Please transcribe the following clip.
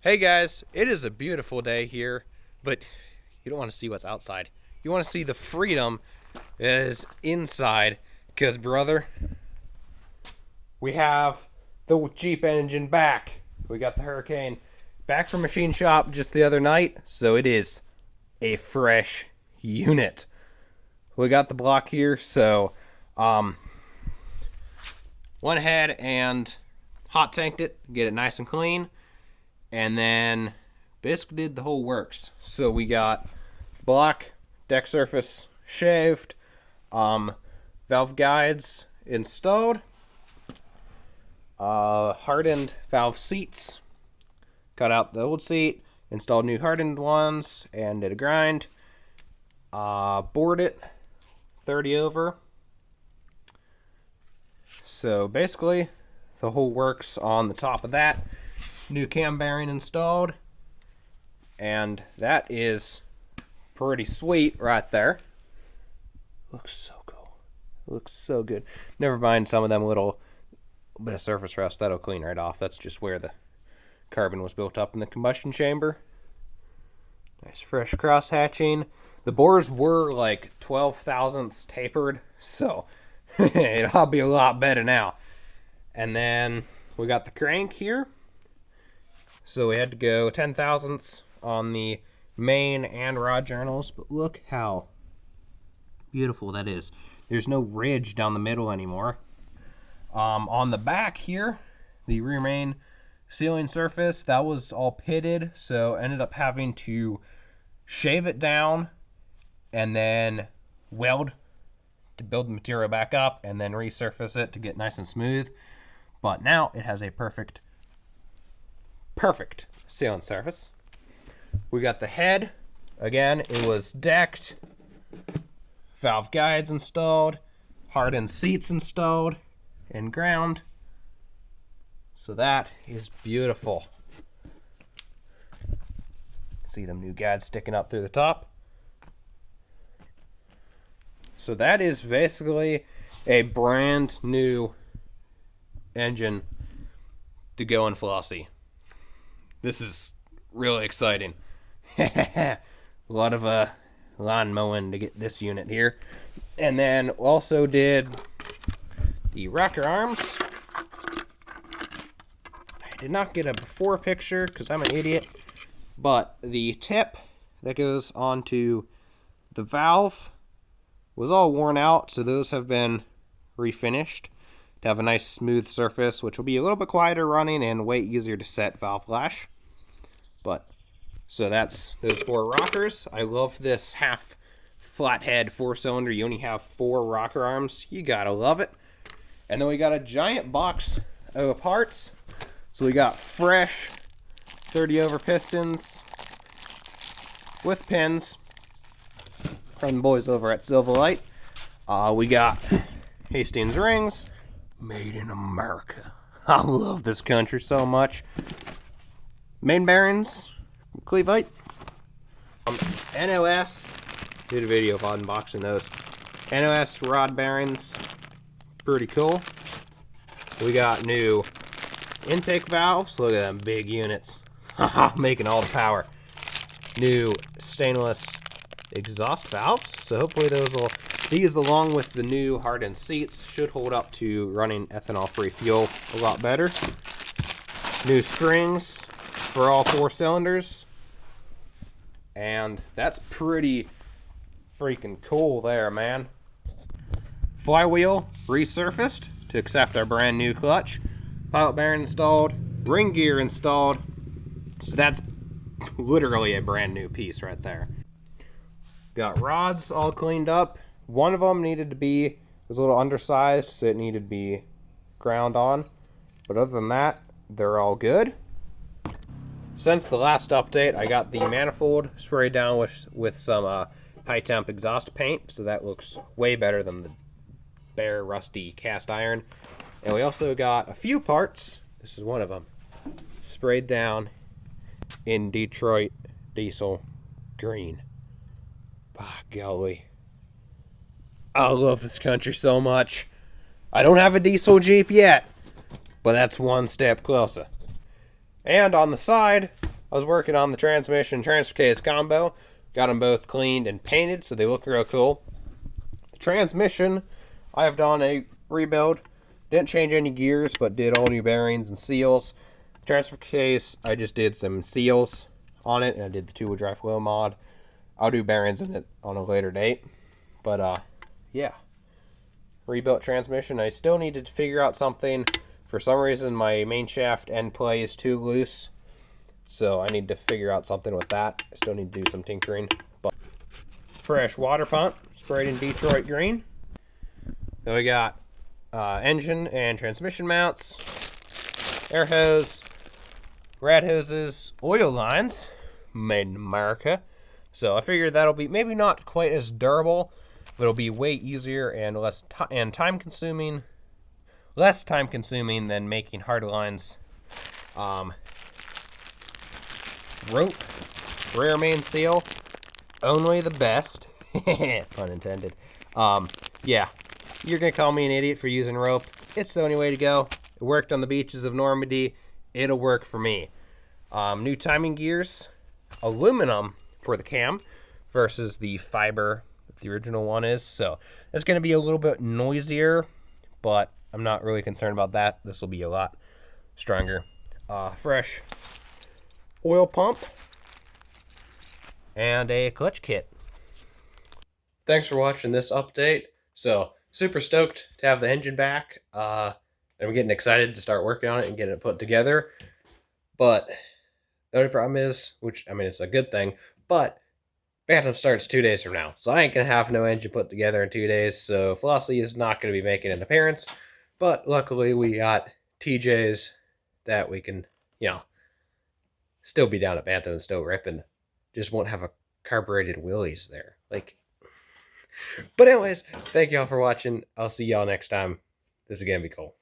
Hey guys, it is a beautiful day here, but you don't want to see what's outside. You want to see the freedom that is inside, because brother, we have the Jeep engine back. We got the Hurricane back from machine shop just the other night, so it is a fresh unit. We got the block here, so went ahead and hot tanked it, get it nice and clean. And then basically did the whole works. So we got block, deck surface shaved, valve guides installed, hardened valve seats, cut out the old seat, installed new hardened ones, and did a grind. Bored it 30 over. So basically the whole works on the top of that. New cam bearing installed, and that is pretty sweet right there. Looks so cool. Looks so good. Never mind some of them little bit of surface rust. That'll clean right off. That's just where the carbon was built up in the combustion chamber. Nice fresh cross hatching. The bores were like 12 thousandths tapered, so it'll be a lot better now. And then we got the crank here. So we had to go 10 thousandths on the main and rod journals, but look how beautiful that is. There's no ridge down the middle anymore. On the back here, the rear main sealing surface, that was all pitted, so ended up having to shave it down and then weld to build the material back up and then resurface it to get nice and smooth. But now it has a perfect sealing surface. We got the head. Again, it was decked, valve guides installed, hardened seats installed, and ground. So that is beautiful. See them new guides sticking up through the top. So that is basically a brand new engine to go in Flossy. This is really exciting. A lot of lawn mowing to get this unit here. And then also did the rocker arms. I did not get a before picture because I'm an idiot. But the tip that goes onto the valve was all worn out, so those have been refinished to have a nice smooth surface, which will be a little bit quieter running and way easier to set valve flash. But so that's those four rockers. I love this half flathead 4-cylinder. You only have 4 rocker arms. You gotta love it. And then we got a giant box of parts. So we got fresh 30 over pistons with pins from the boys over at Silverlight. We got Hastings rings. Made in America. I love this country so much. Main bearings, Cleveite. NOS, did a video of unboxing those. NOS rod bearings, pretty cool. We got new intake valves. Look at them big units. Making all the power. New stainless exhaust valves. So hopefully these along with the new hardened seats should hold up to running ethanol-free fuel a lot better. New strings for all 4 cylinders. And that's pretty freaking cool there, man. Flywheel resurfaced to accept our brand new clutch. Pilot bearing installed. Ring gear installed. So that's literally a brand new piece right there. Got rods all cleaned up. One of them was a little undersized, so it needed to be ground on. But other than that, they're all good. Since the last update, I got the manifold sprayed down with some high temp exhaust paint, so that looks way better than the bare rusty cast iron. And we also got a few parts, this is one of them, sprayed down in Detroit diesel green. By golly. I love this country so much. I don't have a diesel Jeep yet, but that's one step closer. And on the side, I was working on the transmission transfer case combo. Got them both cleaned and painted, so they look real cool. The transmission, I have done a rebuild. Didn't change any gears, but did all new bearings and seals. Transfer case, I just did some seals on it, and I did the 2-wheel drive flow mod. I'll do bearings in it on a later date. But, yeah. Rebuilt transmission. I still need to figure out something. For some reason, my main shaft end play is too loose. So I need to figure out something with that. I still need to do some tinkering. But fresh water pump, sprayed in Detroit green. Then we got engine and transmission mounts, air hose, rad hoses, oil lines, made in America. So I figured that'll be maybe not quite as durable, but it'll be way easier and less time consuming than making hard lines. Rope, rare main seal, only the best. Pun intended. Yeah, you're gonna call me an idiot for using rope. It's the only way to go. It worked on the beaches of Normandy. It'll work for me. New timing gears, aluminum for the cam versus the fiber that the original one is. So it's gonna be a little bit noisier, but I'm not really concerned about that. This will be a lot stronger. Fresh oil pump and a clutch kit. Thanks for watching this update. So super stoked to have the engine back. And we're getting excited to start working on it and getting it put together. But the only problem is, which I mean it's a good thing, but Bantam starts 2 days from now. So I ain't gonna have no engine put together in 2 days. So Flossy is not gonna be making an appearance. But luckily we got TJs that we can, still be down at Bantam and still ripping. Just won't have a carbureted Willys there. But anyways, thank y'all for watching. I'll see y'all next time. This is gonna be cool.